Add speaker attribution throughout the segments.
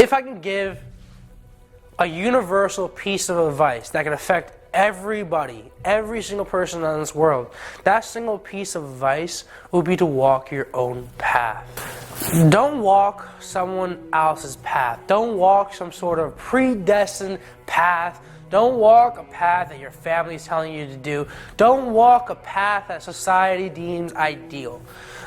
Speaker 1: If I can give a universal piece of advice that can affect everybody, every single person on this world, that single piece of advice would be to walk your own path. Don't walk someone else's path. Don't walk some sort of predestined path. Don't walk a path that your family is telling you to do. Don't walk a path that society deems ideal.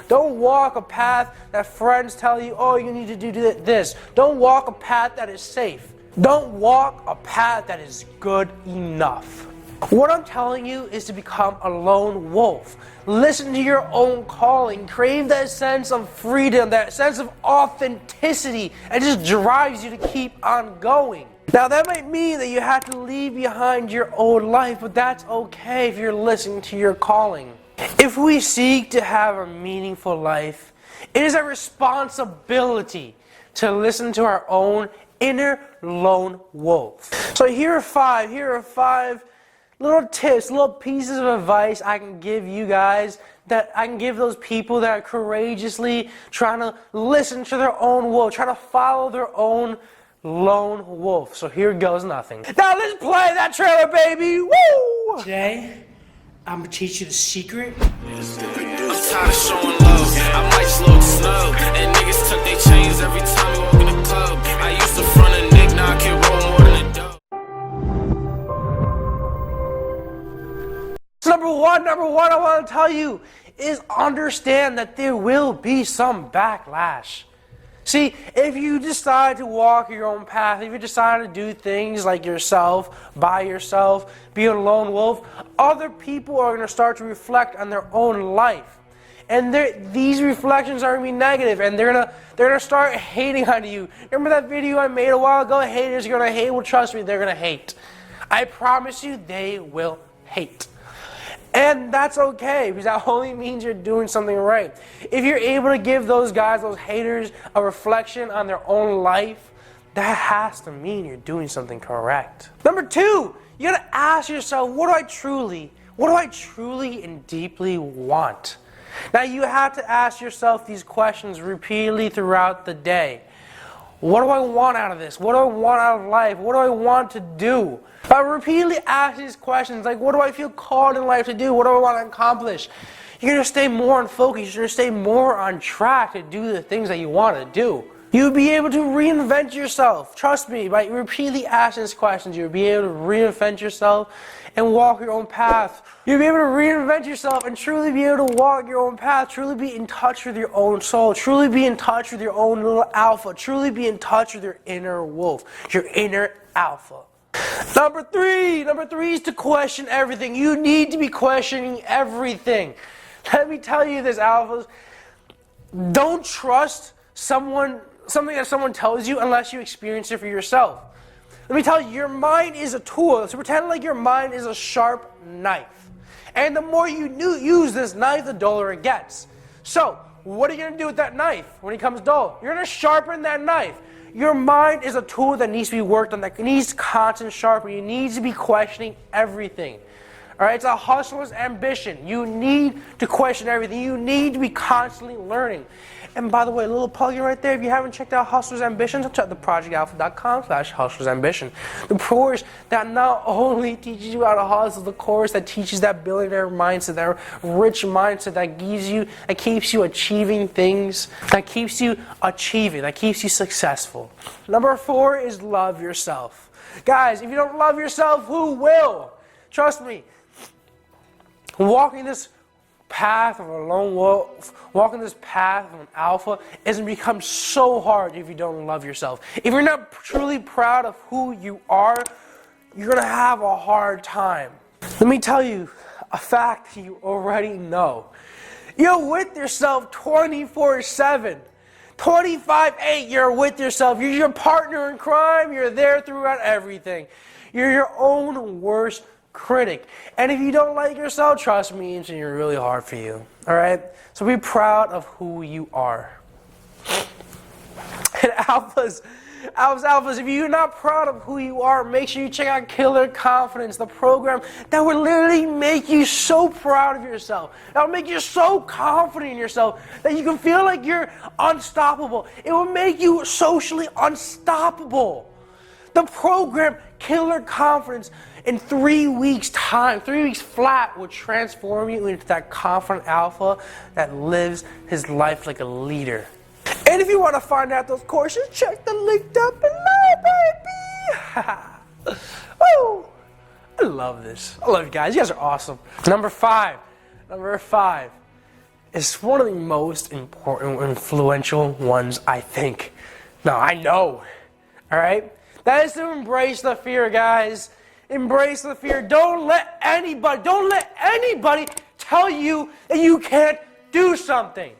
Speaker 1: Don't walk a path that friends tell you, oh, you need to do this. Don't walk a path that is safe. Don't walk a path that is good enough. What I'm telling you is to become a lone wolf. Listen to your own calling. Crave that sense of freedom, that sense of authenticity. It just drives you to keep on going. Now that might mean that you have to leave behind your old life, but that's okay if you're listening to your calling. If we seek to have a meaningful life, it is a responsibility to listen to our own inner lone wolf. So here are five little tips, little pieces of advice I can give you guys, that I can give those people that are courageously trying to listen to their own wolf, trying to follow their own lone wolf. So here goes nothing. Now let's play that trailer, baby! Woo!
Speaker 2: Today, I'm gonna teach you the secret.
Speaker 3: I'm tired of showing love. I might slow snow. And niggas tuck their chains every time we walk in the club. I used to front a Nick, now I can roll more than a dub.
Speaker 1: So number one I want to tell you is understand that there will be some backlash. See, if you decide to walk your own path, if you decide to do things like yourself, by yourself, be a lone wolf, other people are going to start to reflect on their own life. And these reflections are going to be negative, and they're gonna start hating on you. Remember that video I made a while ago? Haters are going to hate. Well, trust me, they're going to hate. I promise you, they will hate. And that's okay, because that only means you're doing something right. If you're able to give those guys, those haters, a reflection on their own life, that has to mean you're doing something correct. Number two, you gotta ask yourself, what do I truly and deeply want? Now you have to ask yourself these questions repeatedly throughout the day. What do I want out of this? What do I want out of life? What do I want to do? By repeatedly asking these questions, like what do I feel called in life to do? What do I want to accomplish? You're going to stay more on focus. You're going to stay more on track to do the things that you want to do. You'll be able to reinvent yourself. Trust me, by repeatedly asking these questions, you'll be able to reinvent yourself and walk your own path. You'll be able to reinvent yourself and truly be able to walk your own path, truly be in touch with your own soul, truly be in touch with your own little alpha, truly be in touch with your inner wolf, your inner alpha. Number three is to question everything. You need to be questioning everything. Let me tell you this, alphas. Don't trust something that someone tells you unless you experience it for yourself. Let me tell you, your mind is a tool. So pretend like your mind is a sharp knife. And the more you use this knife, the duller it gets. So, what are you going to do with that knife when it becomes dull? You're going to sharpen that knife. Your mind is a tool that needs to be worked on, that needs constant sharpening. You need to be questioning everything. Alright, it's a hustler's ambition. You need to question everything. You need to be constantly learning. And by the way, a little plug right there, if you haven't checked out Hustler's Ambition, check out theprojectalpha.com/hustler'sambition. The course that not only teaches you how to hustle, the course that teaches that billionaire mindset, that rich mindset that keeps you achieving things, that keeps you successful. Number 4 is love yourself. Guys, if you don't love yourself, who will? Trust me. Walking this path of a lone wolf, walking this path of an alpha, is going to become so hard if you don't love yourself. If you're not truly proud of who you are, you're going to have a hard time. Let me tell you a fact you already know. You're with yourself 24/7. 25/8, you're with yourself. You're your partner in crime. You're there throughout everything. You're your own worst critic. And if you don't like yourself, trust me, it's going to be really hard for you. Alright? So be proud of who you are. And alphas, if you're not proud of who you are, make sure you check out Killer Confidence, the program that will literally make you so proud of yourself. That will make you so confident in yourself that you can feel like you're unstoppable. It will make you socially unstoppable. The program Killer Confidence in 3 weeks time, 3 weeks flat, will transform you into that confident alpha that lives his life like a leader. And if you want to find out those courses, check the link down below, baby. Woo! I love this. I love you guys. You guys are awesome. Number five is one of the most important, influential ones, I think. No, I know. All right? That is to embrace the fear, guys. Embrace the fear. Don't let anybody tell you that you can't do something.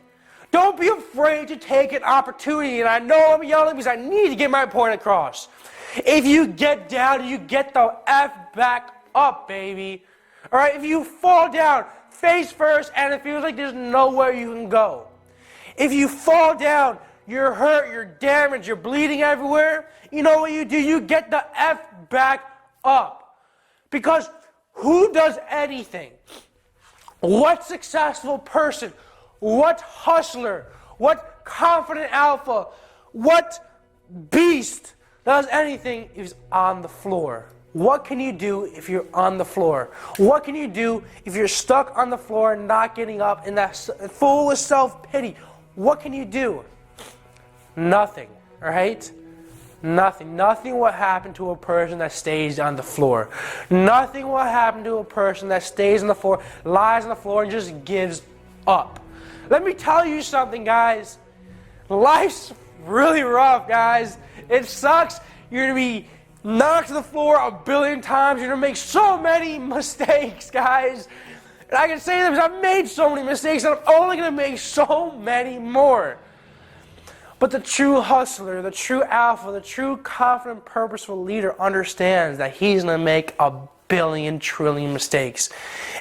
Speaker 1: Don't be afraid to take an opportunity. And I know I'm yelling because I need to get my point across. If you get down, you get the F back up, baby. All right? If you fall down, face first, and it feels like there's nowhere you can go. If you fall down, you're hurt, you're damaged, you're bleeding everywhere, you know what you do? You get the F back up. Because who does anything? What successful person, what hustler, what confident alpha, what beast does anything if he's on the floor? What can you do if you're on the floor? What can you do if you're stuck on the floor and not getting up and that's full of self-pity? What can you do? Nothing, right? Nothing. Nothing will happen to a person that stays on the floor. Nothing will happen to a person that stays on the floor, lies on the floor, and just gives up. Let me tell you something, guys. Life's really rough, guys. It sucks. You're going to be knocked to the floor a billion times. You're going to make so many mistakes, guys. And I can say that because I've made so many mistakes, and I'm only going to make so many more. But the true hustler, the true alpha, the true confident, purposeful leader understands that he's going to make a billion, trillion mistakes.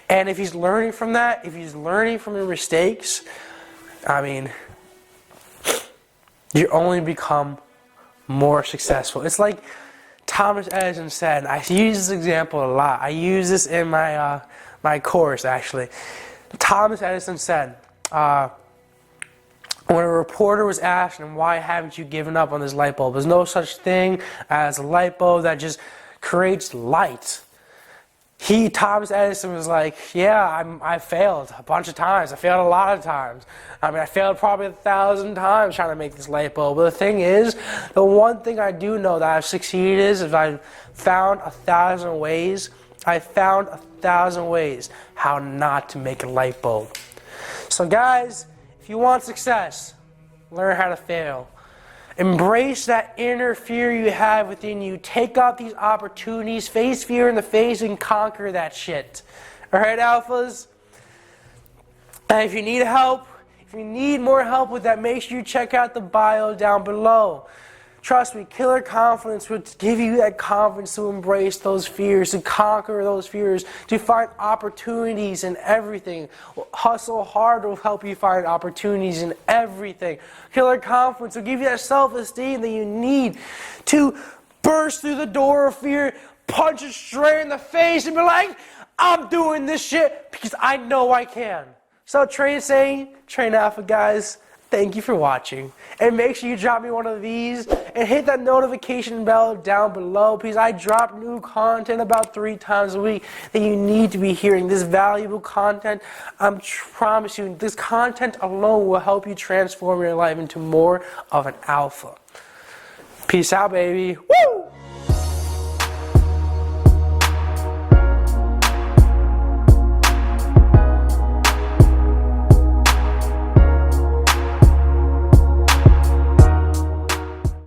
Speaker 1: And if he's learning from that, if he's learning from your mistakes, I mean, you only become more successful. It's like Thomas Edison said, I use this example a lot. I use this in my my course, actually. Thomas Edison said, when a reporter was asked him, why haven't you given up on this light bulb? There's no such thing as a light bulb that just creates light. Thomas Edison was like, yeah, I failed a bunch of times. I failed a lot of times. I mean, I failed probably 1,000 times trying to make this light bulb. But the thing is, the one thing I do know that I've succeeded is I've found 1,000 ways. I found 1,000 ways how not to make a light bulb. So guys, if you want success, learn how to fail. Embrace that inner fear you have within you. Take out these opportunities, face fear in the face, and conquer that shit. Alright, alphas? And if you need help, if you need more help with that, make sure you check out the bio down below. Trust me, Killer Confidence will give you that confidence to embrace those fears, to conquer those fears, to find opportunities in everything. Hustle hard will help you find opportunities in everything. Killer Confidence will give you that self-esteem that you need to burst through the door of fear, punch it straight in the face, and be like, I'm doing this shit because I know I can. So train sane, train alpha, guys. Thank you for watching. And make sure you drop me one of these and hit that notification bell down below because I drop new content about 3 times a week that you need to be hearing. This valuable content, I promise you, this content alone will help you transform your life into more of an alpha. Peace out, baby. Woo!